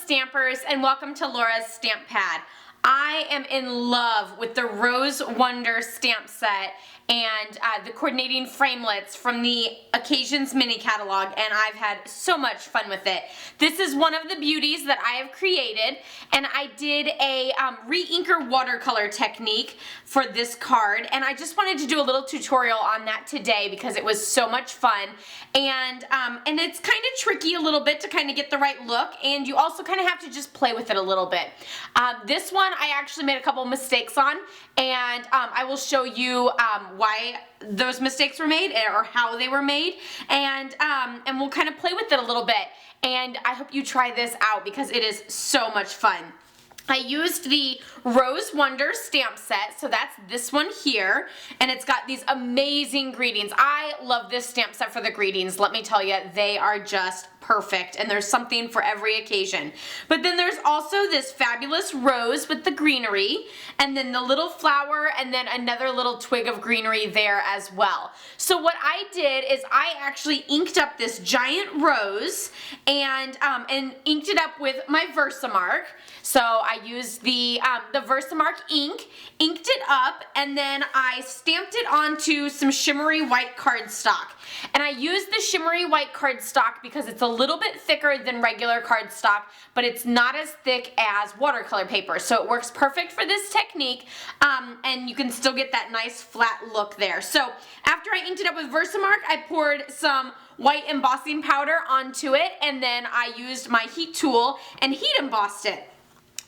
Stampers, and welcome to Laura's Stamp Pad. I am in love with the Rose Wonder stamp set and the coordinating framelits from the Occasions mini catalog, and I've had so much fun with it. This is one of the beauties that I have created, and I did a re-inker watercolor technique for this card, and I just wanted to do a little tutorial on that today because it was so much fun. And it's kind of tricky a little bit to kind of get the right look, and you also kind of have to just play with it a little bit. This one I actually made a couple mistakes on, and I will show you why those mistakes were made or how they were made, and we'll kind of play with it a little bit. And I hope you try this out because it is so much fun. I used the Rose Wonder stamp set, so that's this one here, and it's got these amazing greetings. I love this stamp set for the greetings. Let me tell you, they are just perfect, and there's something for every occasion. But then there's also this fabulous rose with the greenery, and then the little flower, and then another little twig of greenery there as well. So what I did is I actually inked up this giant rose and inked it up with my Versamark. So I used the Versamark ink, inked it up, and then I stamped it onto some shimmery white cardstock. And I used the shimmery white cardstock because it's a little bit thicker than regular cardstock, but it's not as thick as watercolor paper. So it works perfect for this technique, and you can still get that nice flat look there. So after I inked it up with Versamark, I poured some white embossing powder onto it, and then I used my heat tool and heat embossed it.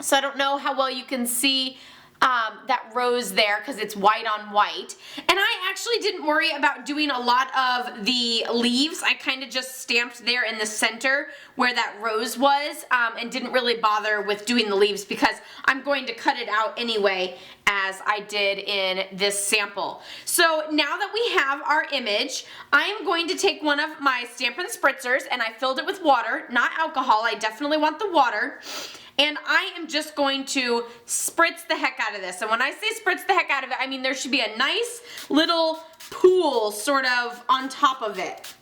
So I don't know how well you can see that rose there because it's white on white. And I actually didn't worry about doing a lot of the leaves. I kind of just stamped there in the center where that rose was, and didn't really bother with doing the leaves because I'm going to cut it out anyway, as I did in this sample. So now that we have our image, I am going to take one of my Stampin' Spritzers, and I filled it with water, not alcohol. I definitely want the water. And I am just going to spritz the heck out of this. And when I say spritz the heck out of it, I mean there should be a nice little pool sort of on top of it.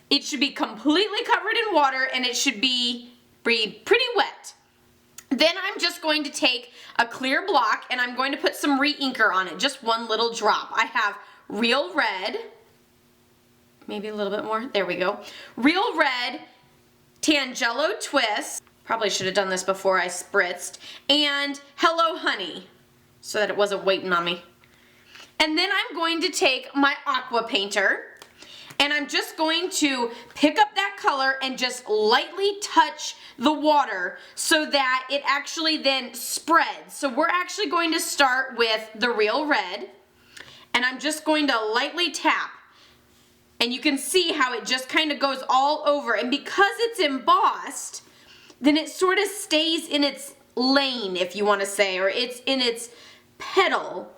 It should be completely covered in water, and it should be pretty wet. Then I'm just going to take a clear block, and I'm going to put some re-inker on it, just one little drop. I have Real Red, maybe a little bit more, there we go. Real Red, Tangelo Twist, probably should have done this before I spritzed, and Hello Honey, so that it wasn't waiting on me. And then I'm going to take my Aqua Painter, and I'm just going to pick up that color and just lightly touch the water so that it actually then spreads. So we're actually going to start with the Real Red, and I'm just going to lightly tap. And you can see how it just kind of goes all over. And because it's embossed, then it sort of stays in its lane, if you want to say, or it's in its petal.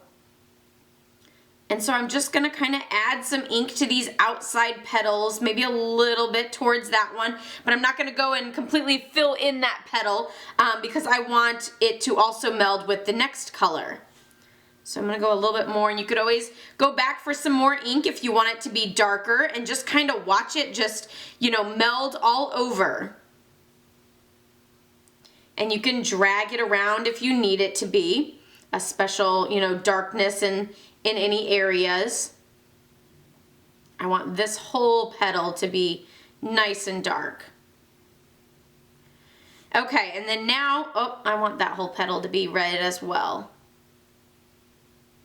And so I'm just going to kind of add some ink to these outside petals, maybe a little bit towards that one, but I'm not going to go and completely fill in that petal because I want it to also meld with the next color. So I'm going to go a little bit more, and you could always go back for some more ink if you want it to be darker, and just kind of watch it just, you know, meld all over. And you can drag it around if you need it to be a special, you know, darkness in any areas. I want this whole petal to be nice and dark. Okay, and then now, oh, I want that whole petal to be red as well.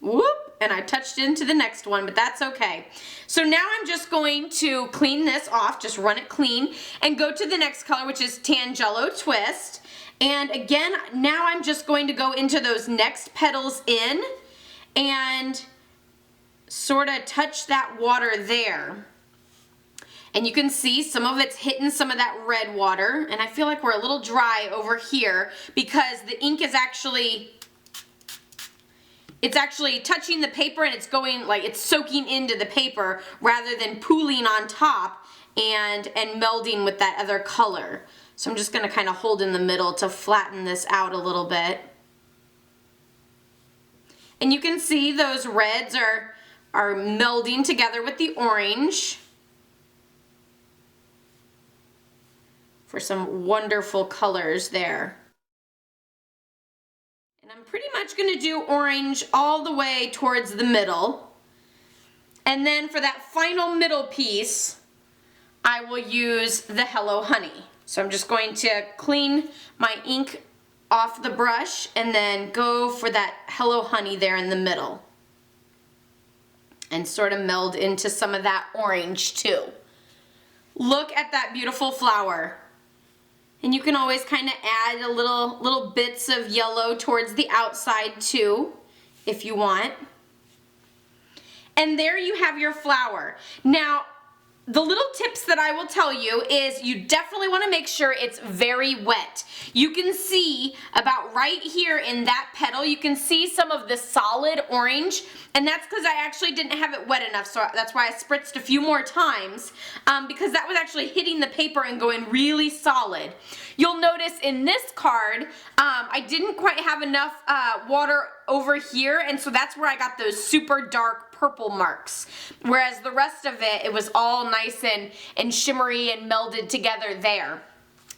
Whoop, and I touched into the next one, but that's okay. So now I'm just going to clean this off, just run it clean, and go to the next color, which is Tangelo Twist. And again, now I'm just going to go into those next petals in and sort of touch that water there. And you can see some of it's hitting some of that red water, and I feel like we're a little dry over here because the ink is actually touching the paper, and it's going, like, it's soaking into the paper rather than pooling on top and melding with that other color. So I'm just going to kind of hold in the middle to flatten this out a little bit. And you can see those reds are melding together with the orange. for some wonderful colors there. And I'm pretty much going to do orange all the way towards the middle. And then for that final middle piece, I will use the Hello Honey. So I'm just going to clean my ink off the brush and then go for that Hello Honey there in the middle. And sort of meld into some of that orange too. Look at that beautiful flower. And you can always kind of add a little bits of yellow towards the outside too, if you want. And there you have your flower. Now, the little tips that I will tell you is you definitely want to make sure it's very wet. You can see about right here in that petal, you can see some of the solid orange, and that's because I actually didn't have it wet enough, so that's why I spritzed a few more times, because that was actually hitting the paper and going really solid. You'll notice in this card, I didn't quite have enough water over here, and so that's where I got those super dark purple marks, whereas the rest of it, it was all nice and shimmery and melded together there.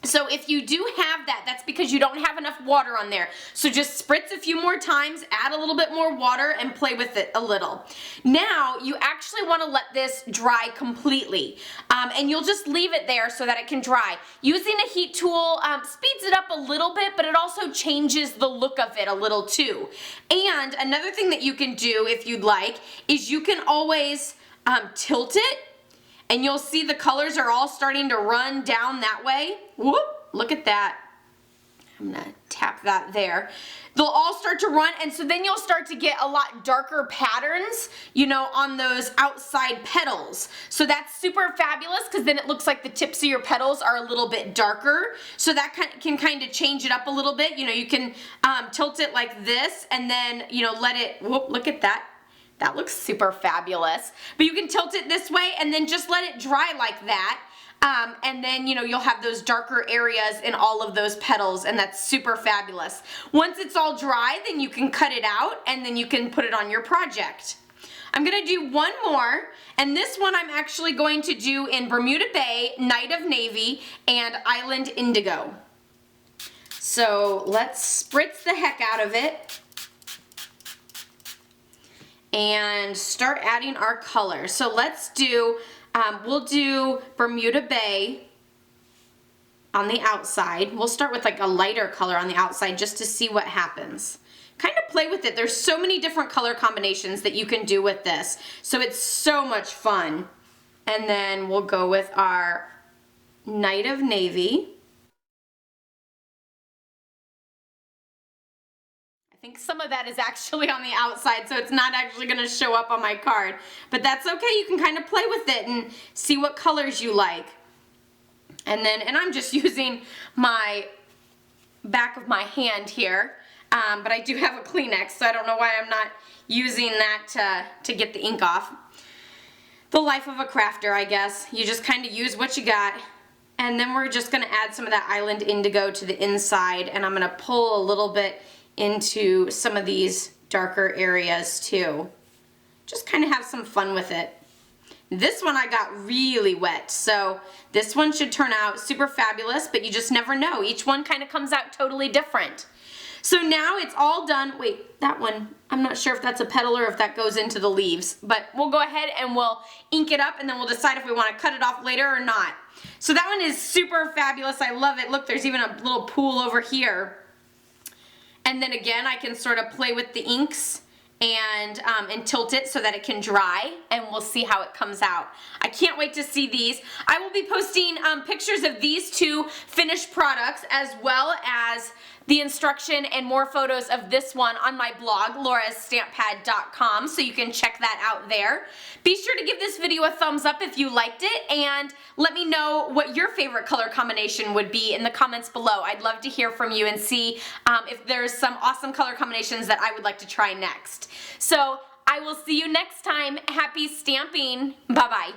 So if you do have that, that's because you don't have enough water on there. So just spritz a few more times, add a little bit more water, and play with it a little. Now you actually want to let this dry completely, and you'll just leave it there so that it can dry. Using a heat tool speeds it up a little bit, but it also changes the look of it a little too. And another thing that you can do if you'd like is you can always tilt it, and you'll see the colors are all starting to run down that way. Whoop, look at that. I'm gonna tap that there. They'll all start to run, and so then you'll start to get a lot darker patterns, you know, on those outside petals. So that's super fabulous because then it looks like the tips of your petals are a little bit darker. So that can kind of change it up a little bit. You know, you can tilt it like this and then, you know, let it, whoop, look at that. That looks super fabulous. But you can tilt it this way and then just let it dry like that. And then, you know, you'll have those darker areas in all of those petals, and that's super fabulous. Once it's all dry, then you can cut it out and then you can put it on your project. I'm gonna do one more, and this one I'm actually going to do in Bermuda Bay, Night of Navy, and Island Indigo. So let's spritz the heck out of it and start adding our color. So let's do, we'll do Bermuda Bay on the outside. We'll start with like a lighter color on the outside just to see what happens. Kind of play with it. There's so many different color combinations that you can do with this. So it's so much fun. And then we'll go with our Night of Navy. I think some of that is actually on the outside, so it's not actually going to show up on my card. But that's okay. You can kind of play with it and see what colors you like. And then, and I'm just using my back of my hand here, but I do have a Kleenex, so I don't know why I'm not using that to get the ink off. The life of a crafter, I guess. You just kind of use what you got. And then we're just going to add some of that Island Indigo to the inside, and I'm going to pull a little bit into some of these darker areas too. Just kind of have some fun with it. This one I got really wet, so this one should turn out super fabulous, but you just never know. Each one kind of comes out totally different. So now it's all done. Wait, that one, I'm not sure if that's a petal or if that goes into the leaves, but we'll go ahead and we'll ink it up and then we'll decide if we want to cut it off later or not. So that one is super fabulous. I love it. Look, there's even a little pool over here. And then again, I can sort of play with the inks and tilt it so that it can dry, and we'll see how it comes out. I can't wait to see these. I will be posting pictures of these two finished products as well as the instruction and more photos of this one on my blog, laurastamppad.com, so you can check that out there. Be sure to give this video a thumbs up if you liked it, and let me know what your favorite color combination would be in the comments below. I'd love to hear from you and see if there's some awesome color combinations that I would like to try next. So I will see you next time. Happy stamping. Bye-bye.